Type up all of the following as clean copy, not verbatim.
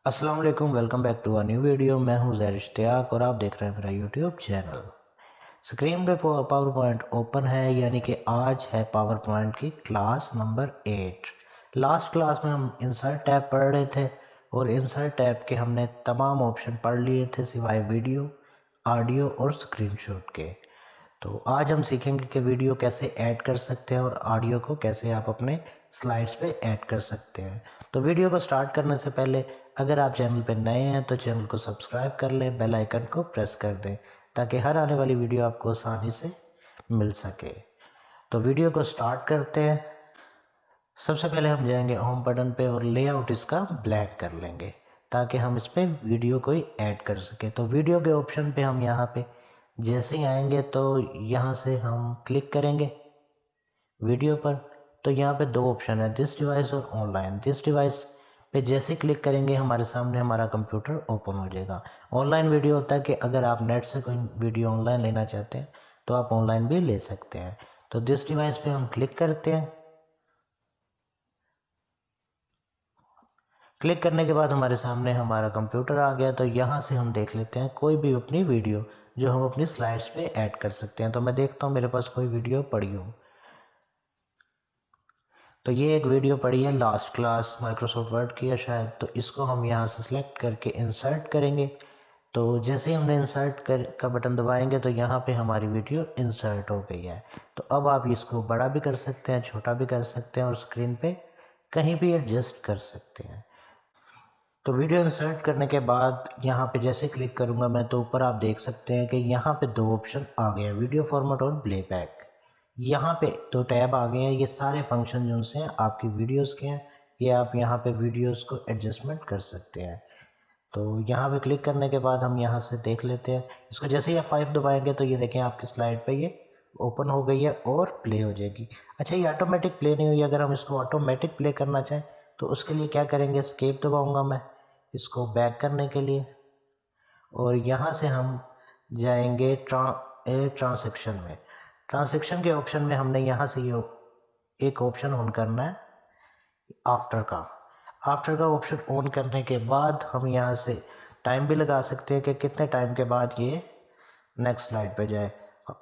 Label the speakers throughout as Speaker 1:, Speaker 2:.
Speaker 1: अस्सलाम वालेकुम, welcome back to a new video. मैं हूं ज़ैर इश्तियाक और आप देख रहे हैं मेरा यूट्यूब चैनल। स्क्रीन पे पावर पॉइंट ओपन है, यानी कि आज है पावर पॉइंट की क्लास नंबर 8। लास्ट क्लास में हम इंसर्ट टैब पढ़ रहे थे और इंसर्ट टैब के हमने तमाम ऑप्शन पढ़ लिए थे सिवाय वीडियो, ऑडियो और स्क्रीनशॉट के। तो आज हम सीखेंगे कि वीडियो कैसे ऐड कर सकते हैं और ऑडियो को कैसे आप अपने स्लाइड्स पे ऐड कर सकते हैं। तो वीडियो को स्टार्ट करने से पहले अगर आप चैनल पे नए हैं तो चैनल को सब्सक्राइब कर लें, बेल आइकन को प्रेस कर दें ताकि हर आने वाली वीडियो आपको आसानी से मिल सके। तो वीडियो को स्टार्ट करते हैं। सबसे पहले हम जाएंगे होम बटन पे और लेआउट इसका ब्लैक कर लेंगे ताकि हम इस पर वीडियो को ऐड कर सके। तो वीडियो के ऑप्शन पे हम यहाँ पे जैसे ही आएंगे तो यहाँ से हम क्लिक करेंगे वीडियो पर। तो यहाँ पे दो ऑप्शन है, दिस डिवाइस और ऑनलाइन। दिस डिवाइस पे जैसे क्लिक करेंगे हमारे सामने हमारा कंप्यूटर ओपन हो जाएगा। ऑनलाइन वीडियो होता है कि अगर आप नेट से कोई वीडियो ऑनलाइन लेना चाहते हैं तो आप ऑनलाइन भी ले सकते हैं। तो दिस डिवाइस पे हम क्लिक करते हैं। क्लिक करने के बाद हमारे सामने हमारा कंप्यूटर आ गया। तो यहाँ से हम देख लेते हैं कोई भी अपनी वीडियो जो हम अपनी स्लाइड्स पे ऐड कर सकते हैं। तो मैं देखता हूँ मेरे पास कोई वीडियो पड़ी हो। तो ये एक वीडियो पड़ी है लास्ट क्लास माइक्रोसॉफ्ट वर्ड की है शायद, तो इसको हम यहाँ से सिलेक्ट करके इंसर्ट करेंगे। तो जैसे ही हमने इंसर्ट कर का बटन दबाएंगे तो यहाँ पे हमारी वीडियो इंसर्ट हो गई है। तो अब आप इसको बड़ा भी कर सकते हैं, छोटा भी कर सकते हैं और स्क्रीन पे कहीं भी एडजस्ट कर सकते हैं। तो वीडियो इंसर्ट करने के बाद यहाँ पे जैसे क्लिक करूँगा मैं तो ऊपर आप देख सकते हैं कि यहाँ पे दो ऑप्शन आ गए हैं, वीडियो फॉर्मेट और प्लेबैक। यहाँ पे दो टैब आ गए हैं। ये सारे फंक्शन जो से आपकी वीडियोस के हैं, ये आप यहाँ पे वीडियोस को एडजस्टमेंट कर सकते हैं। तो यहाँ पे क्लिक करने के बाद हम यहाँ से देख लेते हैं इसको। जैसे ही आप 5 दबाएंगे तो ये देखें आपकी स्लाइड पे ये ओपन हो गई है और प्ले हो जाएगी। अच्छा, ये ऑटोमेटिक प्ले नहीं हुई। अगर हम इसको ऑटोमेटिक प्ले करना चाहें तो उसके लिए क्या करेंगे, एस्केप दबाऊँगा मैं इसको बैक करने के लिए और यहाँ से हम जाएंगे ट्रांसैक्शन में। ट्रांसैक्शन के ऑप्शन में हमने यहाँ से ये एक ऑप्शन ऑन करना है, आफ्टर का। आफ्टर का ऑप्शन ऑन करने के बाद हम यहाँ से टाइम भी लगा सकते हैं कि कितने टाइम के बाद ये नेक्स्ट स्लाइड पे जाए।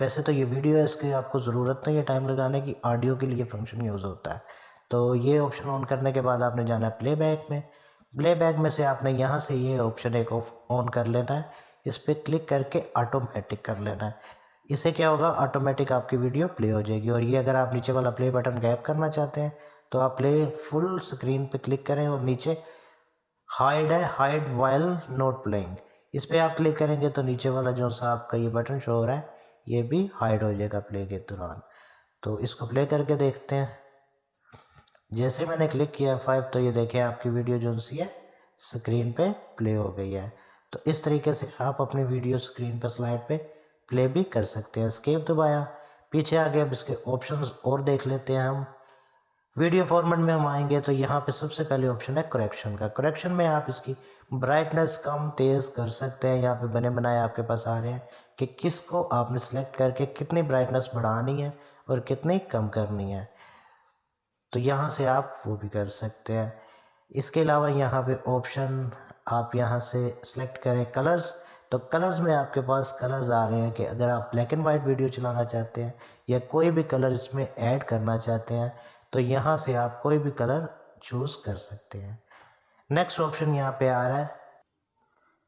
Speaker 1: वैसे तो ये वीडियो है, इसकी आपको ज़रूरत नहीं है टाइम लगाने की, ऑडियो के लिए फंक्शन यूज़ होता है। तो ये ऑप्शन ऑन करने के बाद आपने जाना है प्लेबैक में। प्लेबैक में से आपने यहाँ से ये ऑप्शन एक ऑन कर लेना है, इस पर क्लिक करके ऑटोमेटिक कर लेना है। इससे क्या होगा, ऑटोमेटिक आपकी वीडियो प्ले हो जाएगी। और ये अगर आप नीचे वाला प्ले बटन गैप करना चाहते हैं तो आप प्ले फुल स्क्रीन पे क्लिक करें और नीचे हाइड है, हाइड वाइल नॉट प्लेइंग, इस पर आप क्लिक करेंगे तो नीचे वाला जो सा आपका ये बटन शो हो रहा है ये भी हाइड हो जाएगा प्ले के दौरान। तो इसको प्ले करके देखते हैं। जैसे मैंने क्लिक किया 5 तो ये देखें आपकी वीडियो जो सी है स्क्रीन पे प्ले हो गई है। तो इस तरीके से आप अपनी वीडियो स्क्रीन पर स्लाइड पे प्ले भी कर सकते हैं। एस्केप दबाया, पीछे आगे अब इसके ऑप्शंस और देख लेते हैं हम। वीडियो फॉर्मेट में हम आएंगे तो यहाँ पे सबसे पहले ऑप्शन है करेक्शन का। करेक्शन में आप इसकी ब्राइटनेस कम तेज़ कर सकते हैं। यहाँ पे बने बनाए आपके पास आ रहे हैं कि किसको आपने सेलेक्ट करके कितनी ब्राइटनेस बढ़ानी है और कितनी कम करनी है, तो यहाँ से आप वो भी कर सकते हैं। इसके अलावा यहाँ पे ऑप्शन आप यहाँ से सेलेक्ट करें कलर्स। तो कलर्स में आपके पास कलर्स आ रहे हैं कि अगर आप ब्लैक एंड वाइट वीडियो चलाना चाहते हैं या कोई भी कलर इसमें ऐड करना चाहते हैं तो यहाँ से आप कोई भी कलर चूज़ कर सकते हैं। नेक्स्ट ऑप्शन यहाँ पे आ रहा है,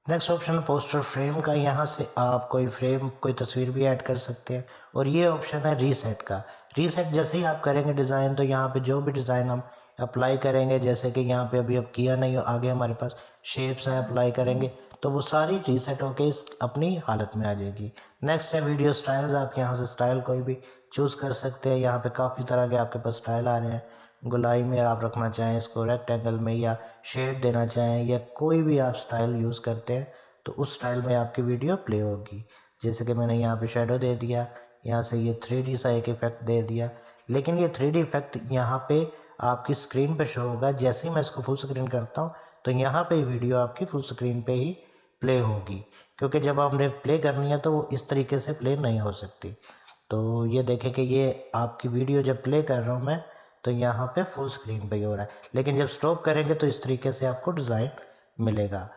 Speaker 1: नेक्स्ट ऑप्शन पोस्टर फ्रेम का। यहाँ से आप कोई फ्रेम, कोई तस्वीर भी ऐड कर सकते हैं। और ये ऑप्शन है रीसेट का। रीसेट जैसे ही आप करेंगे डिज़ाइन तो यहाँ पे जो भी डिज़ाइन हम अप्लाई करेंगे, जैसे कि यहाँ पे अभी अब किया नहीं हो, आगे हमारे पास शेप्स हैं अप्लाई करेंगे तो वो सारी रीसेट होके इस अपनी हालत में आ जाएगी। नेक्स्ट है वीडियो स्टाइल्स। आप यहाँ से स्टाइल कोई भी चूज़ कर सकते हैं। यहाँ पे काफ़ी तरह के आपके पास स्टाइल आ रहे हैं। गोलाई में आप रखना चाहें इसको, रेक्टेंगल में, या शेड देना चाहें, या कोई भी आप स्टाइल यूज़ करते हैं तो उस स्टाइल में आपकी वीडियो प्ले होगी। जैसे कि मैंने यहाँ पे शेडो दे दिया, यहाँ से ये 3D सा एक इफेक्ट दे दिया। लेकिन ये 3D इफेक्ट यहाँ पे आपकी स्क्रीन पे शो होगा। जैसे ही मैं इसको फुल स्क्रीन करता हूँ तो यहाँ पे वीडियो आपकी फुल स्क्रीन पे ही प्ले होगी, क्योंकि जब आपने प्ले करनी है तो वो इस तरीके से प्ले नहीं हो सकती। तो ये देखें कि ये आपकी वीडियो जब प्ले कर रहा हूँ मैं तो यहाँ पे फुल स्क्रीन पे ही हो रहा है, लेकिन जब स्टॉप करेंगे तो इस तरीके से आपको डिज़ाइन मिलेगा।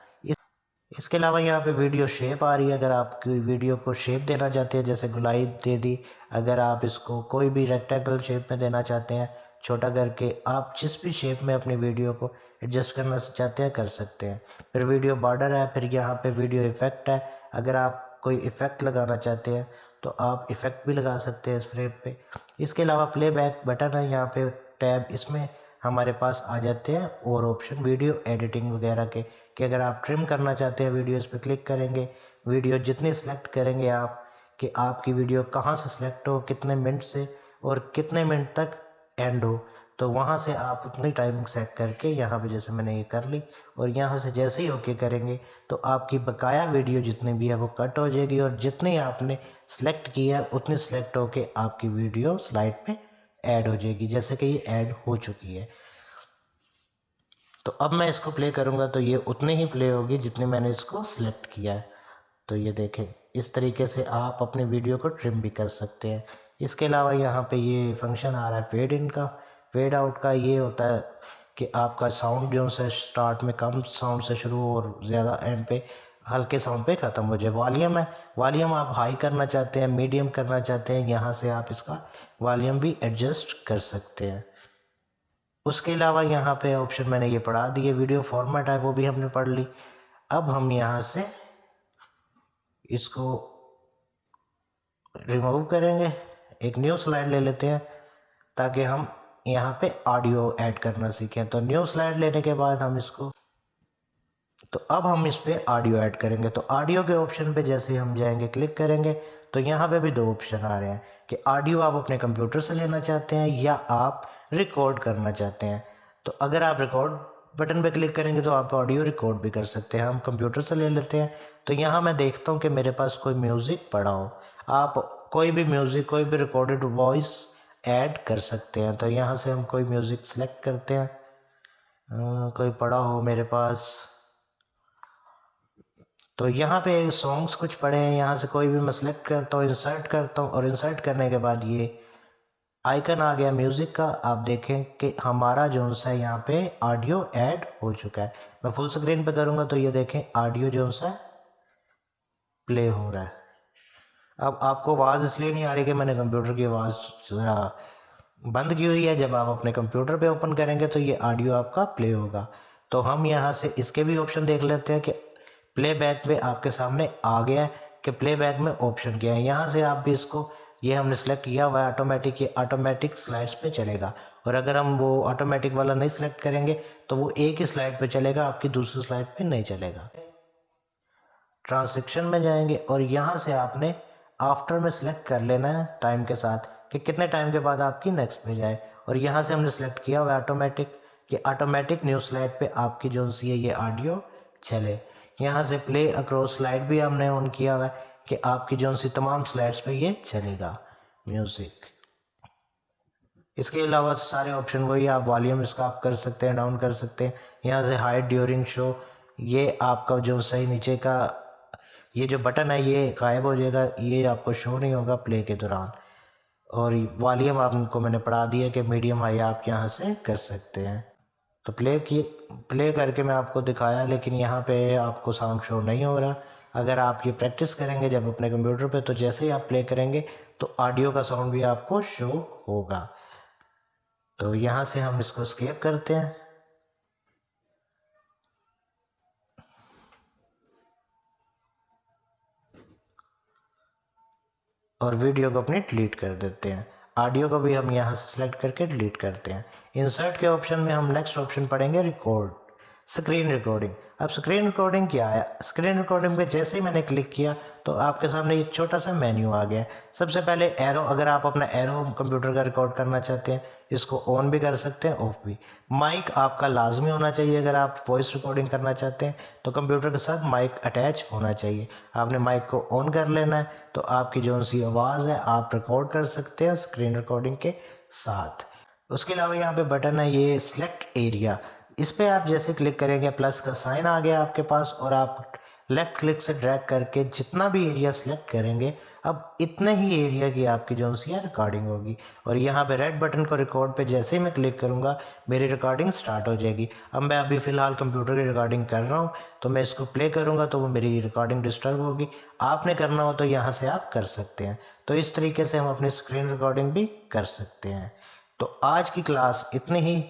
Speaker 1: इसके अलावा यहाँ पे वीडियो शेप आ रही है। अगर आप कोई वीडियो को शेप देना चाहते हैं, जैसे गोलाई दे दी, अगर आप इसको कोई भी रेक्टेंगल शेप में देना चाहते हैं, छोटा करके आप जिस भी शेप में अपनी वीडियो को एडजस्ट करना चाहते हैं कर सकते हैं। फिर वीडियो बॉर्डर है, फिर यहाँ पे वीडियो इफ़ेक्ट है। अगर आप कोई इफ़ेक्ट लगाना चाहते हैं तो आप इफ़ेक्ट भी लगा सकते हैं इस फ्रेम पे। इसके अलावा प्लेबैक बटन है यहाँ पे टैब, इसमें हमारे पास आ जाते हैं और ऑप्शन वीडियो एडिटिंग वगैरह के, कि अगर आप ट्रिम करना चाहते हैं वीडियो, इस पर क्लिक करेंगे, वीडियो जितनी सेलेक्ट करेंगे आप कि आपकी वीडियो कहाँ से सिलेक्ट हो, कितने मिनट से और कितने मिनट तक एंड हो, तो वहाँ से आप उतनी टाइमिंग सेट करके यहाँ पे जैसे मैंने ये कर ली, और यहाँ से जैसे ही ओके करेंगे तो आपकी बकाया वीडियो जितनी भी है वो कट हो जाएगी, और जितनी आपने सेलेक्ट की है उतनी सेलेक्ट होके आपकी वीडियो स्लाइड पे ऐड हो जाएगी, जैसे कि ये ऐड हो चुकी है। तो अब मैं इसको प्ले करूँगा तो ये उतनी ही प्ले होगी जितनी मैंने इसको सिलेक्ट किया है। तो ये देखें, इस तरीके से आप अपने वीडियो को ट्रिम भी कर सकते हैं। इसके अलावा यहाँ पे ये फंक्शन आ रहा है फेड इन का, फेड आउट का। ये होता है कि आपका साउंड जो है स्टार्ट में कम साउंड से शुरू और ज़्यादा एंड पे हल्के साउंड पे ख़त्म हो जाए। वॉल्यूम है, वॉल्यूम आप हाई करना चाहते हैं, मीडियम करना चाहते हैं, यहाँ से आप इसका वॉल्यूम भी एडजस्ट कर सकते हैं। उसके अलावा यहाँ पे ऑप्शन मैंने ये पढ़ा दिए, वीडियो फॉर्मेट है वो भी हमने पढ़ ली। अब हम यहाँ से इसको रिमूव करेंगे, एक न्यू स्लाइड ले लेते हैं ताकि हम यहाँ पे ऑडियो ऐड करना सीखें। तो न्यू स्लाइड लेने के बाद हम इसको, तो अब हम इस पर ऑडियो ऐड करेंगे। तो ऑडियो के ऑप्शन पे जैसे हम जाएंगे क्लिक करेंगे तो यहाँ पे भी दो ऑप्शन आ रहे हैं कि ऑडियो आप अपने कंप्यूटर से लेना चाहते हैं या आप रिकॉर्ड करना चाहते हैं। तो अगर आप रिकॉर्ड बटन पे क्लिक करेंगे तो आप ऑडियो रिकॉर्ड भी कर सकते हैं। हम कंप्यूटर से ले लेते हैं। तो यहाँ मैं देखता हूँ कि मेरे पास कोई म्यूज़िक पड़ा हो, आप कोई भी म्यूज़िक, कोई भी रिकॉर्डेड वॉइस ऐड कर सकते हैं। तो यहाँ से हम कोई म्यूज़िक सेलेक्ट करते हैं, कोई पड़ा हो मेरे पास। तो यहाँ पे सॉन्ग्स कुछ पड़े हैं, यहाँ से कोई भी मैं सेलेक्ट करता हूँ, इंसर्ट करता हूँ, और इंसर्ट करने के बाद ये आइकन आ गया म्यूज़िक का। आप देखें कि हमारा जो सा यहाँ पे ऑडियो ऐड हो चुका है। मैं फुल स्क्रीन पे करूँगा तो ये देखें ऑडियो जो सा प्ले हो रहा है। अब आपको आवाज़ इसलिए नहीं आ रही कि मैंने कंप्यूटर की आवाज़ ज़रा बंद की हुई है। जब आप अपने कंप्यूटर पे ओपन करेंगे तो ये ऑडियो आपका प्ले होगा। तो हम यहाँ से इसके भी ऑप्शन देख लेते हैं कि प्लेबैक पे आपके सामने आ गया है कि प्लेबैक में ऑप्शन क्या है। यहाँ से आप भी इसको, ये हमने सेलेक्ट किया हुआ है ऑटोमेटिक, ये ऑटोमेटिक स्लाइड्स पे चलेगा। और अगर हम वो ऑटोमेटिक वाला नहीं सेलेक्ट करेंगे तो वो एक ही स्लाइड पे चलेगा, आपकी दूसरी स्लाइड पे नहीं चलेगा। ट्रांजैक्शन में जाएंगे और यहाँ से आपने आफ्टर में सेलेक्ट कर लेना है टाइम के साथ कि कितने टाइम के बाद आपकी नेक्स्ट पे जाए। और यहाँ से हमने सेलेक्ट किया हुआ है ऑटोमेटिक, कि ऑटोमेटिक न्यू स्लाइड पे आपकी जो सी है ये ऑडियो चले। यहाँ से प्ले अक्रॉस स्लाइड भी हमने ऑन किया हुआ है कि आपकी जो सी तमाम स्लाइड्स पे ये चलेगा म्यूज़िक। इसके अलावा सारे ऑप्शन वही, आप वॉल्यूम इसका आप कर सकते हैं, डाउन कर सकते हैं। यहाँ से हाइड ड्यूरिंग शो, ये आपका जो सही नीचे का ये जो बटन है ये गायब हो जाएगा, ये आपको शो नहीं होगा प्ले के दौरान। और वॉल्यूम आपको मैंने पढ़ा दिया कि मीडियम हाई आप यहाँ से कर सकते हैं। तो प्ले करके मैं आपको दिखाया, लेकिन यहाँ पे आपको साउंड शो नहीं हो रहा। अगर आप ये प्रैक्टिस करेंगे जब अपने कंप्यूटर पे, तो जैसे ही आप प्ले करेंगे तो ऑडियो का साउंड भी आपको शो होगा। तो यहाँ से हम इसको स्किप करते हैं और वीडियो को अपनी डिलीट कर देते हैं। ऑडियो को भी हम यहाँ से सिलेक्ट करके डिलीट करते हैं। इंसर्ट के ऑप्शन में हम नेक्स्ट ऑप्शन पढ़ेंगे रिकॉर्ड, स्क्रीन रिकॉर्डिंग। अब स्क्रीन रिकॉर्डिंग क्या है? स्क्रीन रिकॉर्डिंग पे जैसे ही मैंने क्लिक किया तो आपके सामने एक छोटा सा मेन्यू आ गया। सबसे पहले एरो, अगर आप अपना एरो कंप्यूटर का रिकॉर्ड करना चाहते हैं इसको ऑन भी कर सकते हैं, ऑफ भी। माइक आपका लाजमी होना चाहिए, अगर आप वॉइस रिकॉर्डिंग करना चाहते हैं तो कंप्यूटर के साथ माइक अटैच होना चाहिए। आपने माइक को ऑन कर लेना है तो आपकी जो सी आवाज़ है आप रिकॉर्ड कर सकते हैं स्क्रीन रिकॉर्डिंग के साथ। उसके अलावा यहाँ पे बटन है ये सिलेक्ट एरिया, इस पर आप जैसे क्लिक करेंगे प्लस का साइन आ गया आपके पास और आप लेफ़्ट क्लिक से ड्रैग करके जितना भी एरिया सेलेक्ट करेंगे, अब इतने ही एरिया की आपकी जो है रिकॉर्डिंग होगी। और यहाँ पे रेड बटन को रिकॉर्ड पे जैसे ही मैं क्लिक करूँगा मेरी रिकॉर्डिंग स्टार्ट हो जाएगी। अब मैं अभी फ़िलहाल कंप्यूटर की रिकॉर्डिंग कर रहा हूँ, तो मैं इसको प्ले करूँगा तो वो मेरी रिकॉर्डिंग डिस्टर्ब होगी। आपने करना हो तो यहाँ से आप कर सकते हैं। तो इस तरीके से हम अपनी स्क्रीन रिकॉर्डिंग भी कर सकते हैं। तो आज की क्लास इतनी ही।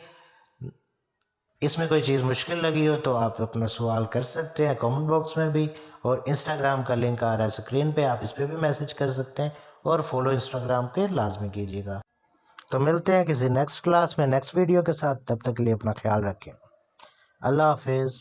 Speaker 1: इसमें कोई चीज़ मुश्किल लगी हो तो आप अपना सवाल कर सकते हैं कमेंट बॉक्स में भी, और इंस्टाग्राम का लिंक आ रहा है स्क्रीन पे, आप इस पर भी मैसेज कर सकते हैं, और फॉलो इंस्टाग्राम के लाजमी कीजिएगा। तो मिलते हैं किसी नेक्स्ट क्लास में नेक्स्ट वीडियो के साथ, तब तक के लिए अपना ख्याल रखें। अल्लाह हाफिज़।